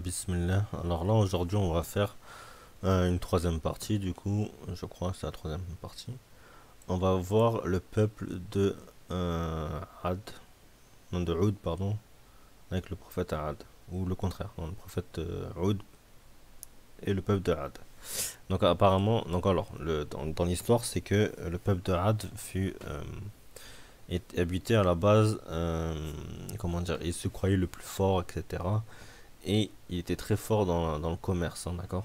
Bismillah. Alors là, aujourd'hui, on va faire une troisième partie. Du coup, je crois que c'est la troisième partie. On va voir le peuple de Ad, non de Oud, pardon, avec le prophète Ad, ou le contraire, non, le prophète Oud et le peuple de Ad. Donc apparemment, donc alors, dans l'histoire, c'est que le peuple de Ad fut habité à la base, comment dire, il se croyait le plus fort, etc. Et il était très fort dans le commerce, hein, d'accord.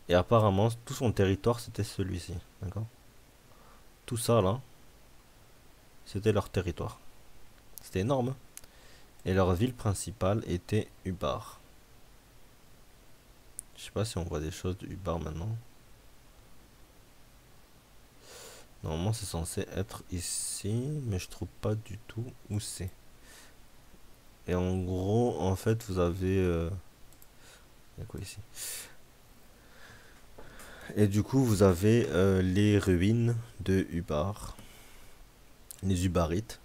Et apparemment, tout son territoire, c'était celui-ci, d'accord. Tout ça, là, c'était leur territoire. C'était énorme, hein. Et leur ville principale était Ubar. Je sais pas si on voit des choses de Ubar maintenant. Normalement, c'est censé être ici, mais je trouve pas du tout où c'est. Et en gros, en fait, vous avez... il y a quoi ici? Et du coup, vous avez les ruines de Ubar, les Ubarites,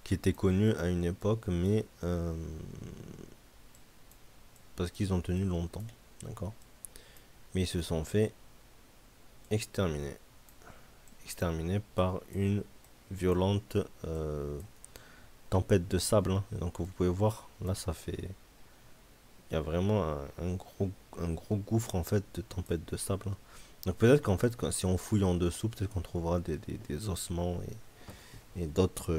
qui étaient connus à une époque, mais parce qu'ils ont tenu longtemps, d'accord. Mais ils se sont fait exterminer, exterminés par une violente tempête de sable, hein. Donc vous pouvez voir, là ça fait, il y a vraiment un gros gouffre en fait de tempête de sable, hein. Donc peut-être qu'en fait, si on fouille en dessous, peut-être qu'on trouvera des ossements et d'autres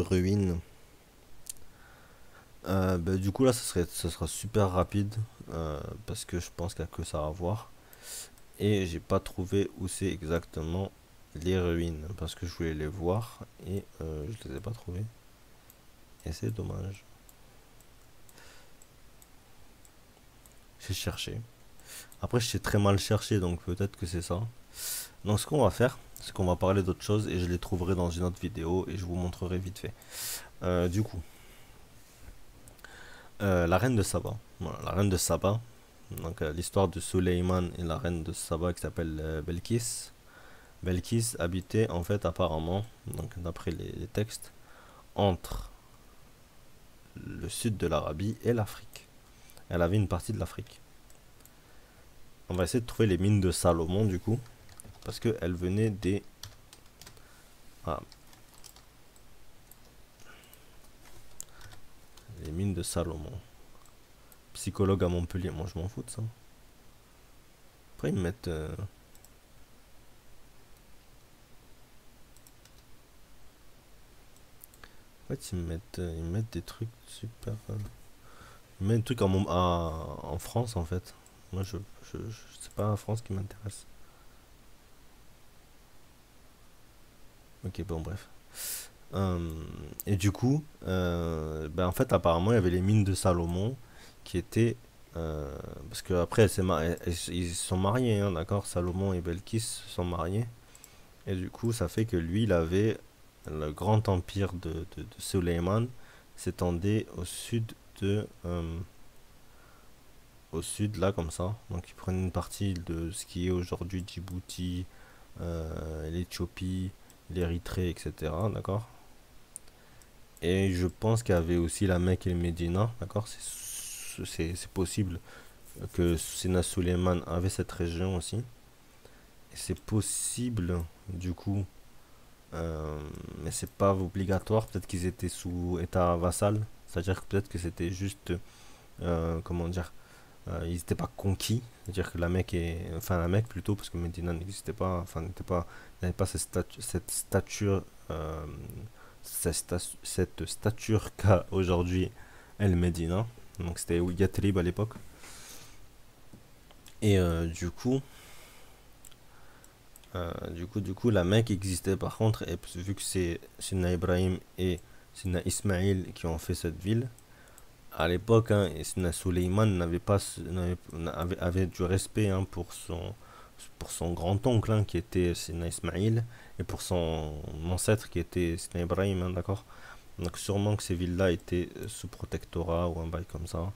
ruines. Bah, du coup là ça sera super rapide parce que je pense qu'il n'y a que ça à voir et j'ai pas trouvé où c'est exactement les ruines parce que je voulais les voir et je les ai pas trouvées et c'est dommage. J'ai cherché, après je sais très mal chercher, donc peut-être que c'est ça. Donc ce qu'on va faire, c'est qu'on va parler d'autre chose et je les trouverai dans une autre vidéo et je vous montrerai vite fait. Du coup, la reine de Saba, voilà, la reine de Saba. Donc l'histoire de Suleiman et la reine de Saba qui s'appelle Belkis. Belkis habitait en fait apparemment, donc d'après les textes, entre le sud de l'Arabie et l'Afrique. Elle avait une partie de l'Afrique. On va essayer de trouver les mines de Salomon du coup, parce qu'elle venait des... Ah, les mines de Salomon. Psychologue à Montpellier, moi je m'en fous de ça. Après ils me mettent... En fait ils me mettent des trucs super... Ils me mettent des trucs en France en fait. Moi c'est pas la France qui m'intéresse. Ok, bon bref. Et du coup, ben en fait, apparemment, il y avait les mines de Salomon qui étaient. Parce que après, ils se sont mariés, hein, d'accord. Salomon et Belkis se sont mariés. Et du coup, ça fait que lui, il avait le grand empire de Suleiman s'étendait au sud au sud, là, comme ça. Donc, il prenait une partie de ce qui est aujourd'hui Djibouti, l'Éthiopie, l'Érythrée, etc. D'accord. Et je pense qu'il y avait aussi la Mecque et le Médina, d'accord. C'est possible que Sina Suleiman avait cette région aussi. Et c'est possible, du coup, mais c'est pas obligatoire. Peut-être qu'ils étaient sous état vassal. C'est-à-dire que peut-être que c'était juste, comment dire, ils n'étaient pas conquis. C'est-à-dire que la Mecque enfin la Mecque plutôt, parce que Médina n'existait pas, enfin n'était pas, n'avait pas cette stature, cette stature qu'a aujourd'hui El Medina. Donc c'était Yatrib à l'époque. Et du coup, la Mecque existait par contre, et vu que c'est Sina Ibrahim et Sina Ismaïl qui ont fait cette ville, à l'époque, hein, et Sina Suleiman n'avait pas, avait du respect, hein, pour son grand-oncle, hein, qui était Sina Ismaïl, et pour son ancêtre qui était Sina Ibrahim, hein, d'accord. Donc sûrement que ces villes-là étaient sous protectorat ou un bail comme ça.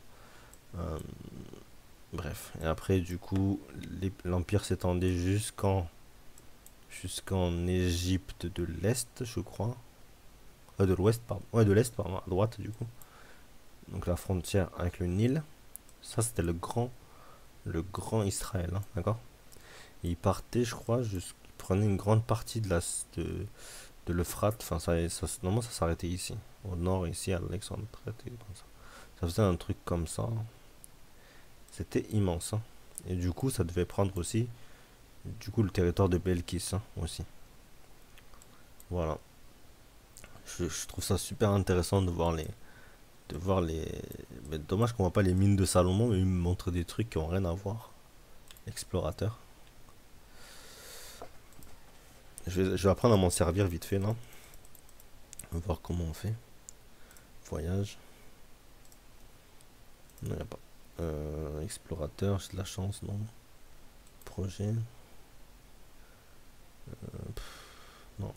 Euh, Bref. Et après, du coup, l'Empire s'étendait jusqu'en Égypte de l'Est, je crois. De l'Ouest, pardon. Ouais, de l'Est, pardon, à droite, du coup. donc la frontière avec le Nil. Ça, c'était le grand Israël, hein, d'accord? Et il partait, je crois, il prenait une grande partie de l'Euphrate. Enfin, normalement, ça s'arrêtait ici, au nord, ici, à Alexandrie, comme ça. Ça faisait un truc comme ça. C'était immense, hein. Et du coup, ça devait prendre aussi, du coup, le territoire de Belkis, hein, aussi. Voilà. Je trouve ça super intéressant de voir les. Mais dommage qu'on voit pas les mines de Salomon, mais ils me montrent des trucs qui ont rien à voir. Explorateur. Je vais apprendre à m'en servir vite fait là. On va voir comment on fait. Voyage. Non, y a pas. Explorateur, j'ai de la chance, non. Projet. Non.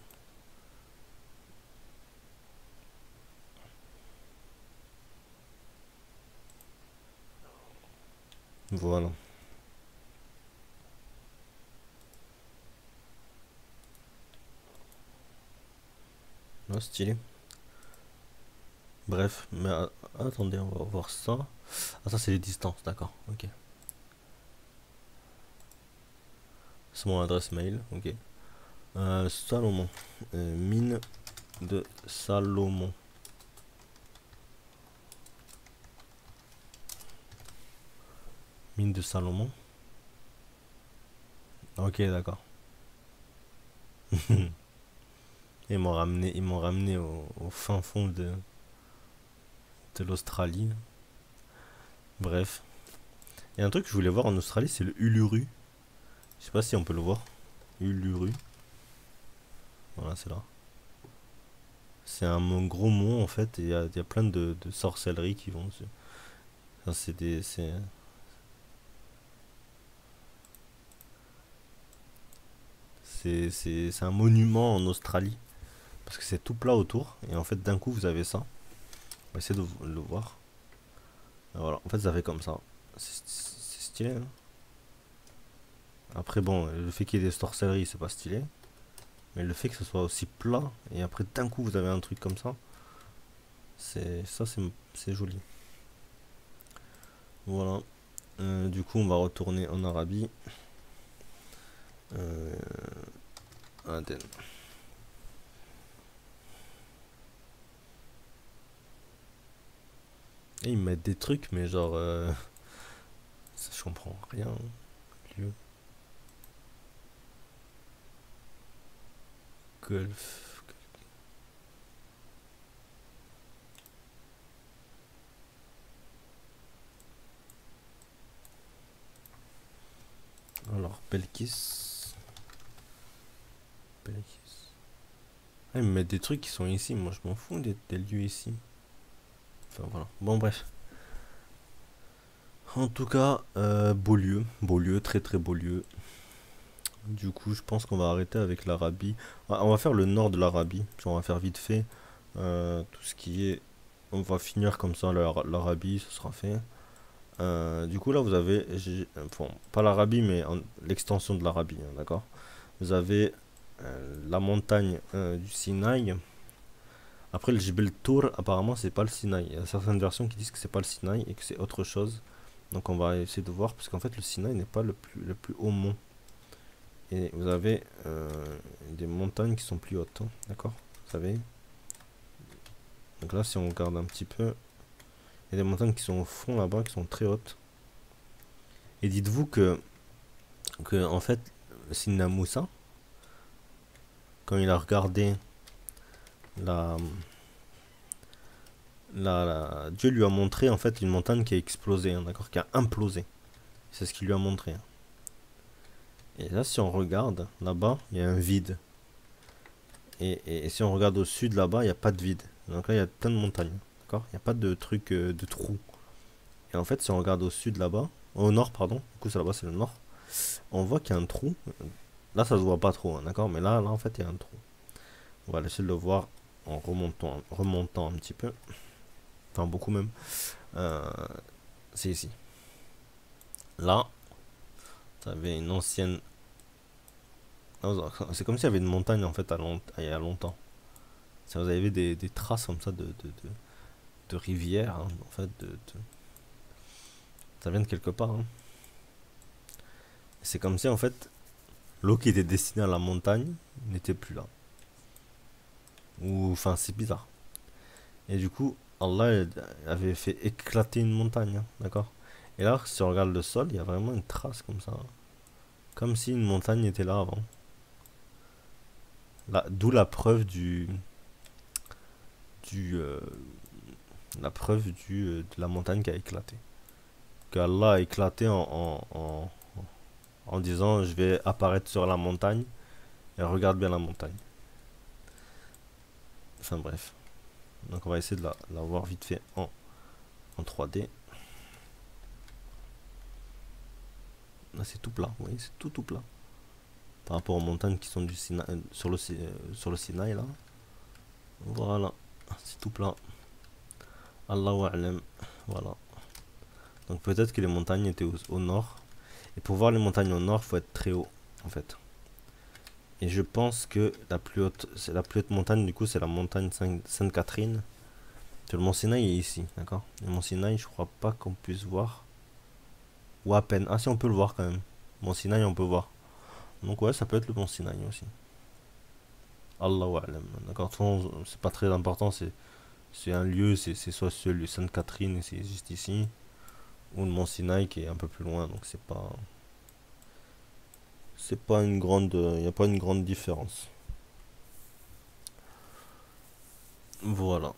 Voilà. Ah, stylé. Bref, mais attendez, on va voir ça. Ah, ça c'est les distances, d'accord. Ok. C'est mon adresse mail, ok. Salomon. Mine de Salomon. Mine de Salomon. Ok, d'accord. Ils m'ont ramené au fin fond de l'Australie. Bref. Il y a un truc que je voulais voir en Australie, c'est le Uluru. Je sais pas si on peut le voir. Uluru. Voilà, c'est là. C'est un gros mont en fait, et il y a plein de sorcelleries qui vont. Ça, c'est un monument en Australie. Parce que c'est tout plat autour. Et en fait, d'un coup, vous avez ça. On va essayer de le voir. Et voilà, en fait, ça fait comme ça. C'est stylé, hein. Après, bon, le fait qu'il y ait des sorcelleries, c'est pas stylé. Mais le fait que ce soit aussi plat, et après, d'un coup, vous avez un truc comme ça. C'est joli. Voilà. Du coup, on va retourner en Arabie. Euh, Aden. Et ils mettent des trucs, mais genre. Je comprends rien. Lieu. Golf. Alors, Belkis. Belkis. Ah, ils me mettent des trucs qui sont ici. Moi, je m'en fous des lieux ici. Enfin, voilà. Bon, bref. En tout cas, beau lieu. Beau lieu, très très beau lieu. Du coup, je pense qu'on va arrêter avec l'Arabie. Ah, on va faire le nord de l'Arabie. On va faire vite fait tout ce qui est. On va finir comme ça l'Arabie, ce sera fait. Du coup, là, vous avez. Bon, pas l'Arabie, mais l'extension de l'Arabie, hein, d'accord? Vous avez la montagne du Sinaï. Après, le Jebel Tour, apparemment, c'est pas le Sinaï. Il y a certaines versions qui disent que c'est pas le Sinaï et que c'est autre chose. Donc, on va essayer de voir, parce qu'en fait, le Sinaï n'est pas le plus haut mont. Et vous avez des montagnes qui sont plus hautes, hein, d'accord? Vous savez? Donc là, si on regarde un petit peu, il y a des montagnes qui sont au fond là-bas, qui sont très hautes. Et dites-vous que en fait, Sidna Moussa, quand il a regardé la, Dieu lui a montré en fait une montagne qui a explosé, hein, d'accord, qui a implosé. C'est ce qu'il lui a montré, hein. Et là, si on regarde là-bas, il y a un vide. Et si on regarde au sud là-bas, il n'y a pas de vide. Donc là, il y a plein de montagnes, d'accord. Il n'y a pas de truc de trou. Et en fait, si on regarde au sud là-bas, au nord, pardon, du coup, ça là-bas, c'est le nord, on voit qu'il y a un trou. Là, ça se voit pas trop, hein, d'accord, mais là, en fait, il y a un trou. On va essayer de le voir en remontant un petit peu. Enfin, beaucoup même. Euh, c'est ici. Là, ça avait une ancienne. C'est comme s'il y avait une montagne en fait il y a longtemps. Ça, vous avez des traces comme ça de rivière, hein, en fait, ça vient de quelque part. Hein. C'est comme si, en fait, l'eau qui était destinée à la montagne n'était plus là. Ou, enfin, c'est bizarre. Et du coup, Allah avait fait éclater une montagne, hein, d'accord? Et là, si on regarde le sol, il y a vraiment une trace comme ça. Hein. Comme si une montagne était là avant. D'où la preuve du la preuve de la montagne qui a éclaté. Qu'Allah a éclaté en disant je vais apparaître sur la montagne et regarde bien la montagne. Enfin bref. Donc on va essayer de la voir vite fait en 3D. Là c'est tout plat, vous voyez, c'est tout plat. Par rapport aux montagnes qui sont sur le Sinaï là. Voilà, c'est tout plat. Allahu a'lam. Voilà. Donc peut-être que les montagnes étaient au nord. Et pour voir les montagnes au nord, faut être très haut en fait. Et je pense que la plus haute montagne du coup c'est la montagne Sainte-Catherine. Le mont Sinaï est ici, d'accord. Le mont Sinaï, je crois pas qu'on puisse voir. Ou à peine. Ah si, on peut le voir quand même. Mont Sinaï, on peut voir. Donc ouais, ça peut être le mont Sinaï aussi. Allahu a'lam. D'accord, c'est pas très important, c'est un lieu, c'est soit celui Sainte-Catherine et c'est juste ici. Ou le mont Sinaï qui est un peu plus loin, donc c'est pas une grande, il n'y a pas une grande différence. Voilà.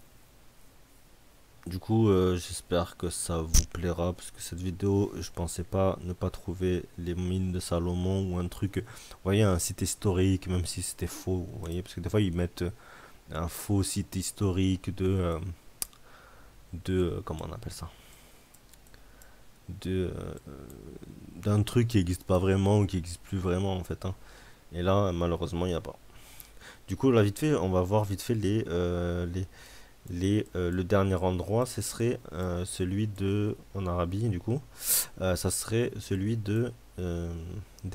Du coup, j'espère que ça vous plaira parce que cette vidéo, je pensais pas ne pas trouver les mines de Salomon ou un truc, vous voyez, un site historique, même si c'était faux, vous voyez, parce que des fois ils mettent un faux site historique comment on appelle ça, de d'un truc qui existe pas vraiment ou qui existe plus vraiment en fait. Hein. Et là, malheureusement, il n'y a pas. Du coup, là, vite fait, on va voir vite fait le dernier endroit, ce serait celui de, en Arabie, du coup, ça serait celui des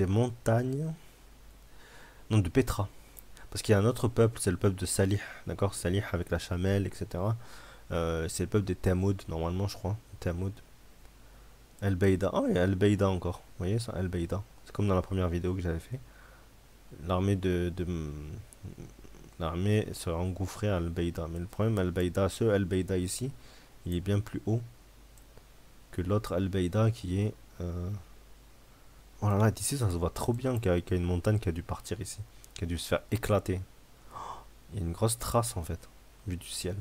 montagnes, non, de Petra. Parce qu'il y a un autre peuple, c'est le peuple de Salih, d'accord? Salih avec la chamelle, etc. C'est le peuple des Tamoud, normalement, je crois. Tamoud. Al-Baïda. Ah, il y a Al-Baïda encore. Vous voyez ça? Al-Baïda. C'est comme dans la première vidéo que j'avais fait. L'armée l'armée serait engouffrée à Al-Baïda. Mais le problème, Al-Baïda ici, il est bien plus haut que l'autre Al-Baïda qui est... Oh là là, d'ici ça se voit trop bien qu'il y a une montagne qui a dû partir ici. Qui a dû se faire éclater. Il y a une grosse trace en fait, vue du ciel.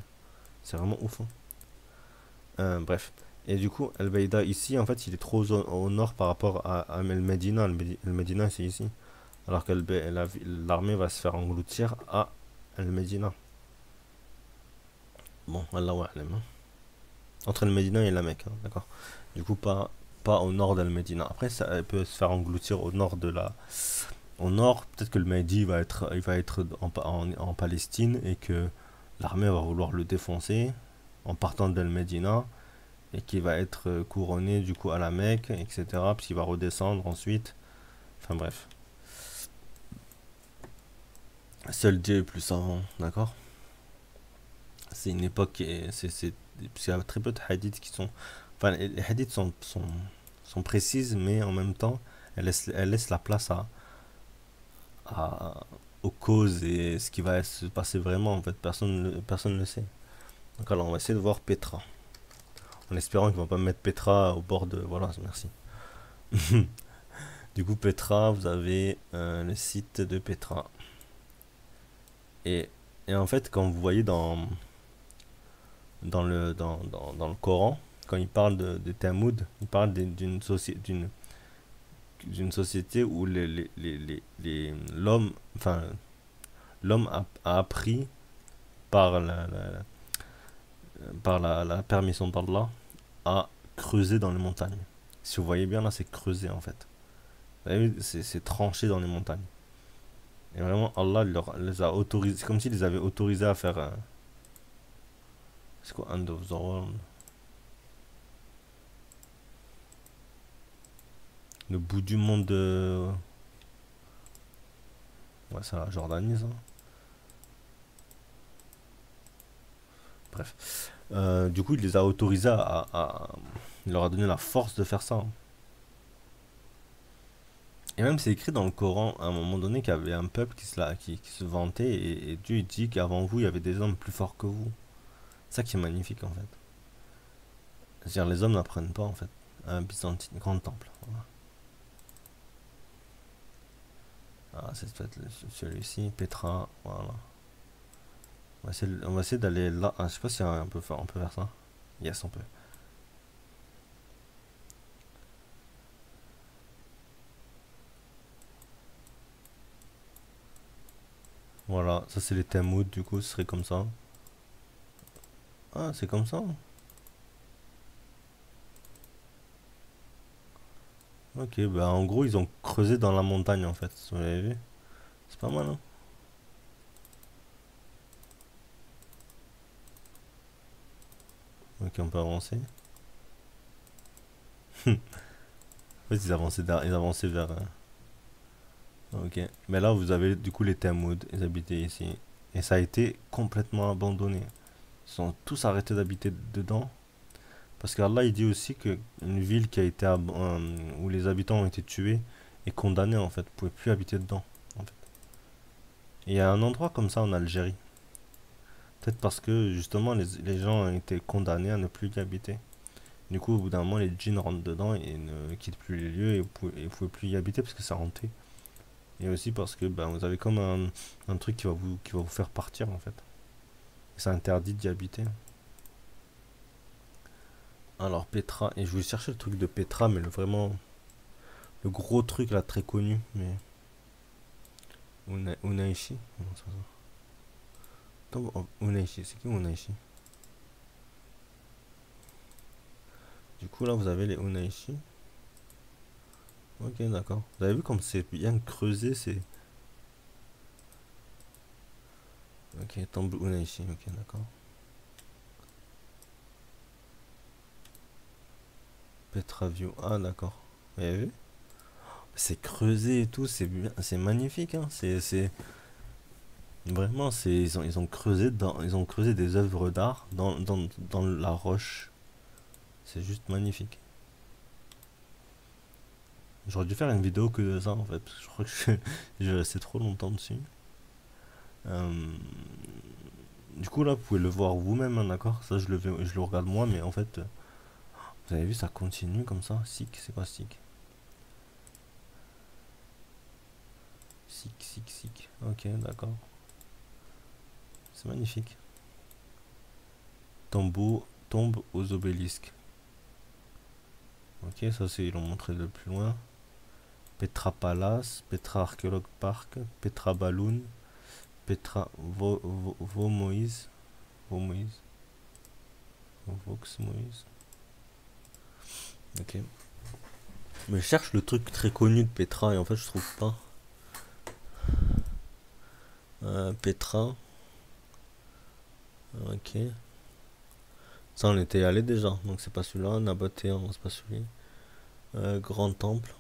C'est vraiment ouf. Hein. Bref. Et du coup, Al-Baïda ici, en fait, il est trop au nord par rapport à Al-Medina. Al-Medina, c'est ici. Alors que l'armée va se faire engloutir à Al-Medina. Bon, Allahu a'lam. Hein. Entre Al-Medina et la Mecque, hein, d'accord. Du coup, pas au nord d'Al-Medina. Après, ça elle peut se faire engloutir au nord de la... Au nord, peut-être que le Mahdi il va être en Palestine et que l'armée va vouloir le défoncer en partant d'Al-Medina et qui va être couronné du coup à la Mecque, etc. Puis il va redescendre ensuite. Enfin bref. Seul Dieu est plus savant, d'accord. C'est une époque, parce qu'il y a très peu de hadiths qui sont... Enfin, les hadiths sont précises, mais en même temps, elles laissent la place aux causes et ce qui va se passer vraiment, en fait. Personne ne le sait. Donc alors, on va essayer de voir Petra. En espérant qu'ils vont pas mettre Petra au bord de... Voilà, merci. Du coup, Petra, vous avez le site de Petra. Et, et en fait, quand vous voyez dans le Coran, quand il parle de Tamoud, il parle d'une société où l'homme a appris par la permission d'Allah à creuser dans les montagnes. Si vous voyez bien là, c'est creuser en fait. Vous avez vu, c'est tranché dans les montagnes. Et vraiment, Allah les a autorisés, c'est comme s'il les avait autorisés à faire c'est quoi, End of the World? Le bout du monde de... Ouais, c'est la Jordanie, ça. Bref. Du coup, il les a autorisés il leur a donné la force de faire ça, hein. Et même, c'est écrit dans le Coran, à un moment donné, qu'il y avait un peuple qui se vantait, et Dieu il dit qu'avant vous, il y avait des hommes plus forts que vous. C'est ça qui est magnifique, en fait. C'est-à-dire, les hommes n'apprennent pas, en fait. Un Byzantine, grand temple. Voilà. Ah, c'est peut-être celui-ci, Petra, voilà. On va essayer d'aller là. Ah, je sais pas si on peut faire ça. Yes, on peut. Voilà, ça c'est les Tamoud, du coup, ce serait comme ça. Ah, c'est comme ça. Ok, bah en gros, ils ont creusé dans la montagne, en fait. Vous l'avez vu? C'est pas mal, hein? Ok, on peut avancer. En fait, ils avançaient vers. Ok. Mais là, vous avez du coup les Tamoud, ils habitaient ici. Et ça a été complètement abandonné. Ils sont tous arrêtés d'habiter dedans. Parce qu'Allah, il dit aussi que une ville où les habitants ont été tués est condamnée, en fait. Vous pouvez plus habiter dedans, en fait. Et il y a un endroit comme ça en Algérie. Peut-être parce que, justement, les gens ont été condamnés à ne plus y habiter. Du coup, au bout d'un moment, les djinns rentrent dedans et ne quittent plus les lieux, et vous pouvez plus y habiter parce que c'est hanté. Et aussi parce que ben, vous avez comme un truc qui va vous faire partir, en fait. C'est interdit d'y habiter. Alors Petra, et je voulais chercher le truc de Petra, mais vraiment le gros truc là très connu, mais Unaishi. Comment ça va? Unaishi, c'est qui Unaishi? Du coup là vous avez les Unaishi. Ok, d'accord. Vous avez vu comme c'est bien creusé, c'est. Ok, Temple Unaishi, ok, d'accord. Petra View, ah d'accord. Vous avez vu? C'est creusé et tout, c'est bien, c'est magnifique, hein. Vraiment, ils ont creusé des œuvres d'art dans la roche. C'est juste magnifique. J'aurais dû faire une vidéo que de ça en fait, parce que je crois que je vais rester trop longtemps dessus. Euh, du coup là, vous pouvez le voir vous-même, hein, d'accord? Ça, je le regarde moi, mais en fait, vous avez vu, ça continue comme ça. Sick, c'est quoi sick? Sick, sick, sick. Ok, d'accord. C'est magnifique. Tombe aux obélisques. Ok, ça c'est, ils l'ont montré de plus loin. Petra Palace, Petra Archéologue Park, Petra Balloon, Petra Moïse, Moïse, Vox Moïse. Ok. Mais je cherche le truc très connu de Petra et en fait je trouve pas. Petra, ok. Ça on était allé déjà, donc c'est pas celui-là. Nabatéen, c'est pas celui. Grand Temple.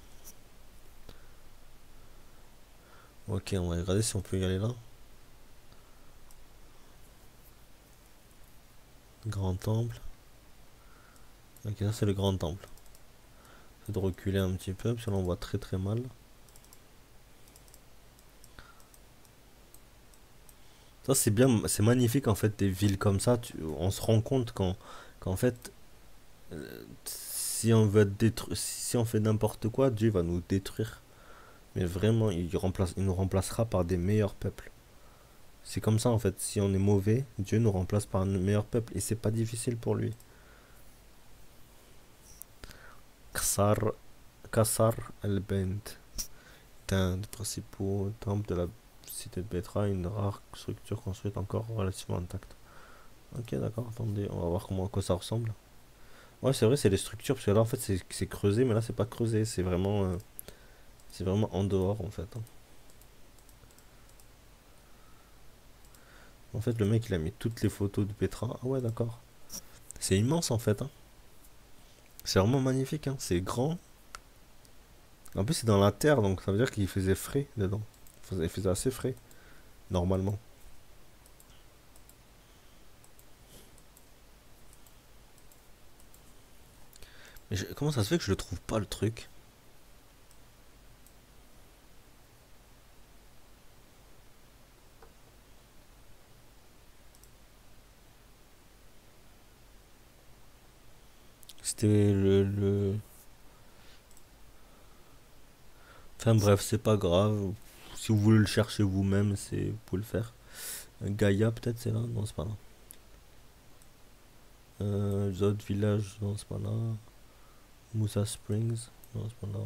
Ok, on va regarder si on peut y aller là. Grand Temple. Ok, ça c'est le Grand Temple. C'est de reculer un petit peu parce que là on voit très très mal. Ça c'est bien, c'est magnifique en fait des villes comme ça. On se rend compte qu'en fait si on veut si on fait n'importe quoi, Dieu va nous détruire. Mais vraiment, il nous remplacera par des meilleurs peuples. C'est comme ça en fait. Si on est mauvais, Dieu nous remplace par un meilleur peuple et c'est pas difficile pour lui. Kassar, Kassar el-Bent, un des principaux temples de la cité de Petra, une rare structure construite encore relativement intacte. Ok, d'accord. Attendez, on va voir à quoi ça ressemble. Ouais, c'est vrai, c'est les structures parce que là en fait c'est creusé, mais là c'est pas creusé, c'est vraiment en dehors en fait, hein. En fait, le mec il a mis toutes les photos de Petra. Ah ouais, d'accord. C'est immense en fait, hein. C'est vraiment magnifique, hein. C'est grand. En plus, c'est dans la terre, donc ça veut dire qu'il faisait frais dedans. Il faisait assez frais, normalement. Mais comment ça se fait que je le trouve pas le truc? C'était Enfin bref, c'est pas grave. Si vous voulez le chercher vous-même, vous pouvez le faire. Gaïa peut-être c'est là? Non, c'est pas là. Les autres villages, non, c'est pas là. Moussa Springs, non, c'est pas là.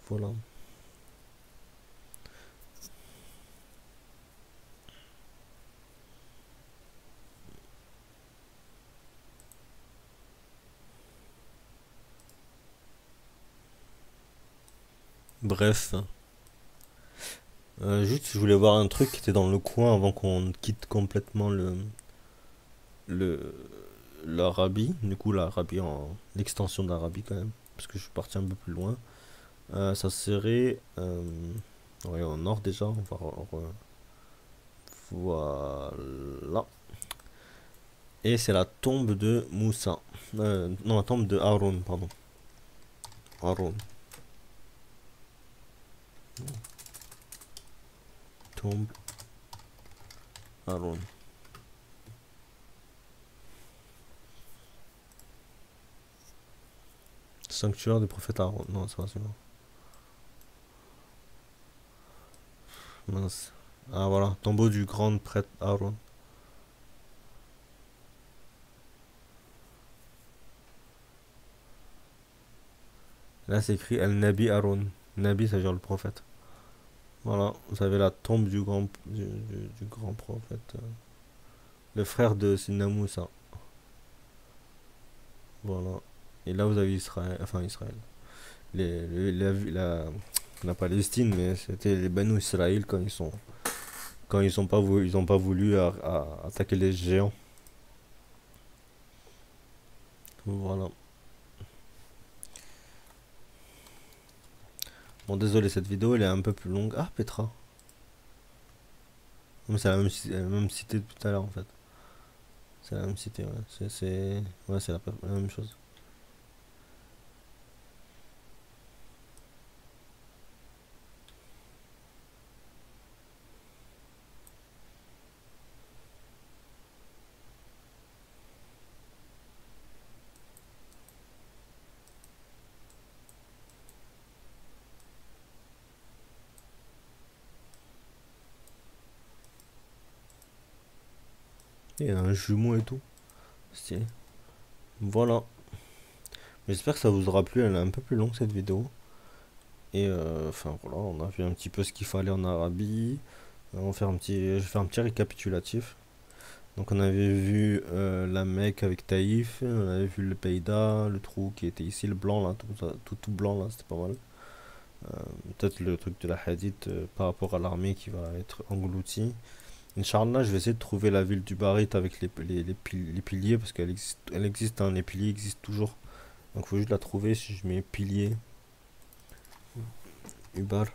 Voilà. Bref. Juste, je voulais voir un truc qui était dans le coin avant qu'on quitte complètement le, l'Arabie. Du coup, l'Arabie l'extension d'Arabie quand même. Parce que je suis parti un peu plus loin. Ça serait. Ouais, au nord déjà. Voilà. Et c'est la tombe de Moussa. Non, la tombe de Aaron, pardon. Aaron. Tombe Aaron. Sanctuaire du prophète Aaron. Non, c'est pas celui-là. Mince. Ah voilà, tombeau du grand prêtre Aaron. Là c'est écrit El Nabi Aaron. Nabi ça veut dire le prophète. Voilà, vous avez la tombe du grand prophète. Le frère de Sidna Moussa. Voilà. Et là vous avez Israël. Enfin Israël. La Palestine, mais c'était les Banu Israël quand ils ont pas voulu attaquer les géants. Voilà. Bon désolé cette vidéo elle est un peu plus longue. Ah Petra. Mais c'est la même cité depuis tout à l'heure en fait. C'est la même cité, ouais. Ouais, c'est la même chose. Il y a un jumeau et tout. Stylé. Voilà. J'espère que ça vous aura plu. Elle est un peu plus longue cette vidéo. Et enfin voilà, on a vu un petit peu ce qu'il fallait en Arabie. Je vais faire un petit récapitulatif. Donc on avait vu la Mecque avec Taïf, on avait vu le Peïda, le trou qui était ici, le blanc là, tout blanc là, c'était pas mal. Peut-être le truc de la Hadith par rapport à l'armée qui va être engloutie. Inch'Allah, je vais essayer de trouver la ville du Barit avec les piliers parce elle existe hein, les piliers existent toujours. Donc il faut juste la trouver. Si je mets pilier, Ubar,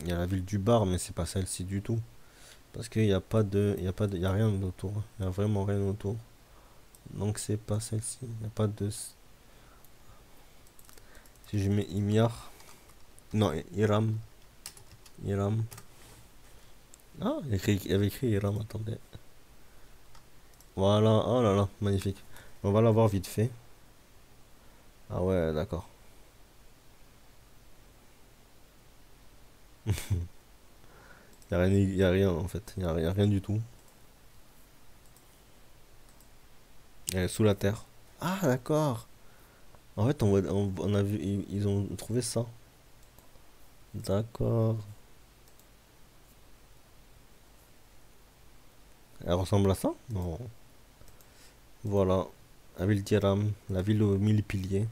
il y a la ville du Bar, mais c'est pas celle-ci du tout. Parce qu'il n'y a pas de, il y a pas de, il y a rien autour. Il y a vraiment rien autour. Donc c'est pas celle-ci. Il n'y a pas de. Si je mets Imyar, non Iram, Iram. Ah, il y avait écrit Iram. Attendez. Voilà. Oh là là, magnifique. On va la voir vite fait. Ah ouais, d'accord. Y a rien en fait. Y a rien du tout. Elle est sous la terre. Ah d'accord. En fait, on a vu, ils ont trouvé ça. D'accord. Elle ressemble à ça? Non. Voilà. La ville d'Iram, la ville aux mille piliers.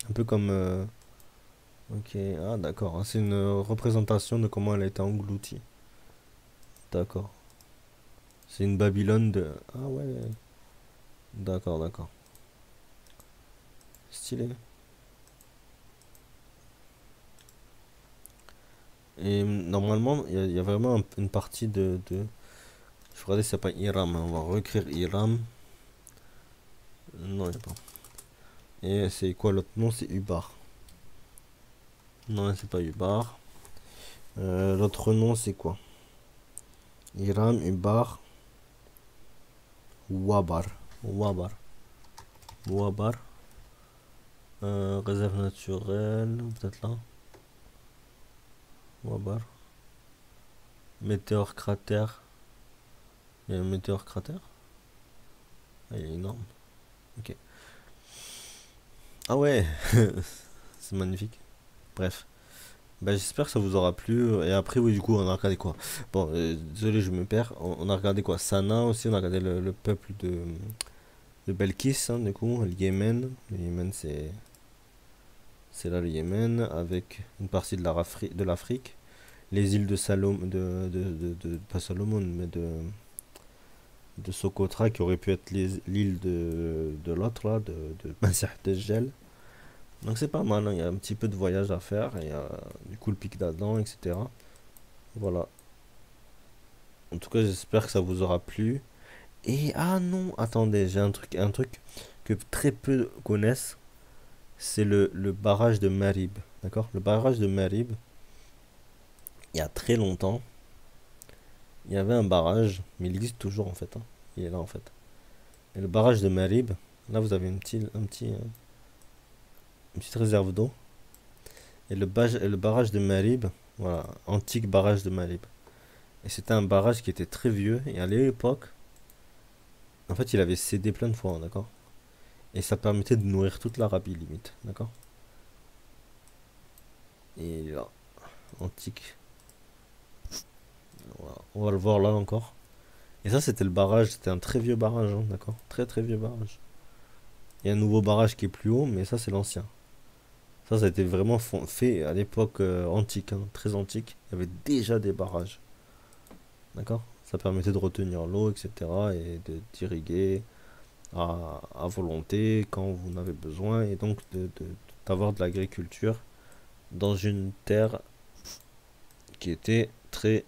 Un peu comme. Ok, ah d'accord. C'est une représentation de comment elle a été engloutie. D'accord. C'est une Babylone de. Ah ouais. D'accord, d'accord. Stylé. Et normalement, il y a vraiment une partie je regardais, c'est pas Iram, hein. On va réécrire Iram. Non, il n'y a pas. Et c'est quoi l'autre nom? C'est Ubar. Non, c'est pas Ubar. L'autre nom, c'est quoi? Iram, Ubar, Wabar. Wabar. Wabar. Réserve naturelle, peut-être là. Wabar. Météore cratère. Il y a un météore cratère? Ah, il est énorme. Ok. Ah ouais, c'est magnifique. Bref. Bah, j'espère que ça vous aura plu. Et après, oui, du coup, on a regardé quoi? Bon, désolé, je me perds. On a regardé quoi? Sanaa aussi, on a regardé le peuple de Belkis, hein, du coup, le Yémen. Le Yémen, c'est là le Yémen, avec une partie de l'Afrique. Les îles de Salomon, pas Salomon, mais de Socotra, qui aurait pu être l'île de l'autre, là, de Masih Dajjal. Donc c'est pas mal, hein, il y a un petit peu de voyage à faire, il y a du coup le pic d'Adam, etc. Voilà. En tout cas, j'espère que ça vous aura plu. Et ah non, attendez, j'ai un truc que très peu connaissent, c'est le barrage de Marib. D'accord? Le barrage de Marib, il y a très longtemps, il y avait un barrage, mais il existe toujours en fait, hein. Il est là en fait. Et le barrage de Marib, là vous avez une petite réserve d'eau. Et le barrage de Marib, voilà, antique barrage de Marib. Et c'était un barrage qui était très vieux, et à l'époque, en fait, il avait cédé plein de fois, hein, d'accord? Et ça permettait de nourrir toute l'Arabie, limite, d'accord? Et là, antique. Voilà. On va le voir là encore. Et ça, c'était le barrage, c'était un très vieux barrage, hein, d'accord? Très très vieux barrage. Il y a un nouveau barrage qui est plus haut, mais ça, c'est l'ancien. Ça a été vraiment fait à l'époque antique, hein, très antique. Il y avait déjà des barrages, d'accord? Ça permettait de retenir l'eau, etc. et d'irriguer à volonté quand vous en avez besoin, et donc d'avoir de l'agriculture dans une terre qui était très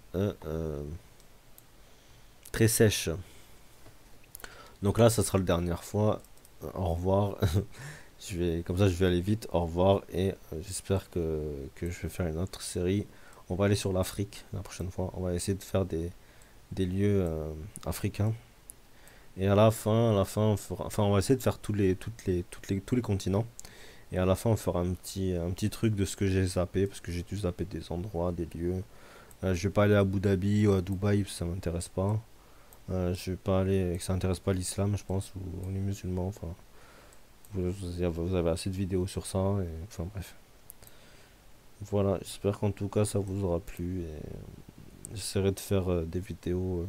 sèche. Donc là, ça sera la dernière fois. Au revoir. Comme ça, je vais aller vite. Au revoir. Et j'espère que je vais faire une autre série. On va aller sur l'Afrique la prochaine fois. On va essayer de faire des lieux africains. Et à la fin, on va essayer de faire tous les continents. Et à la fin, on fera un petit truc de ce que j'ai zappé, parce que j'ai dû zapper des endroits, des lieux. Je vais pas aller à Abu Dhabi ou à Dubaï, parce que ça m'intéresse pas. Je vais pas aller, que ça intéresse pas l'islam, je pense, ou les musulmans. Enfin, vous avez assez de vidéos sur ça. Et, enfin bref. Voilà, j'espère qu'en tout cas ça vous aura plu. Et j'essaierai de faire des vidéos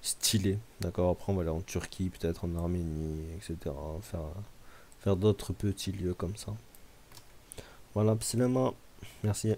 stylées. D'accord, après on va aller en Turquie, peut-être en Arménie, etc. Faire d'autres petits lieux comme ça. Voilà, cinéma. Merci.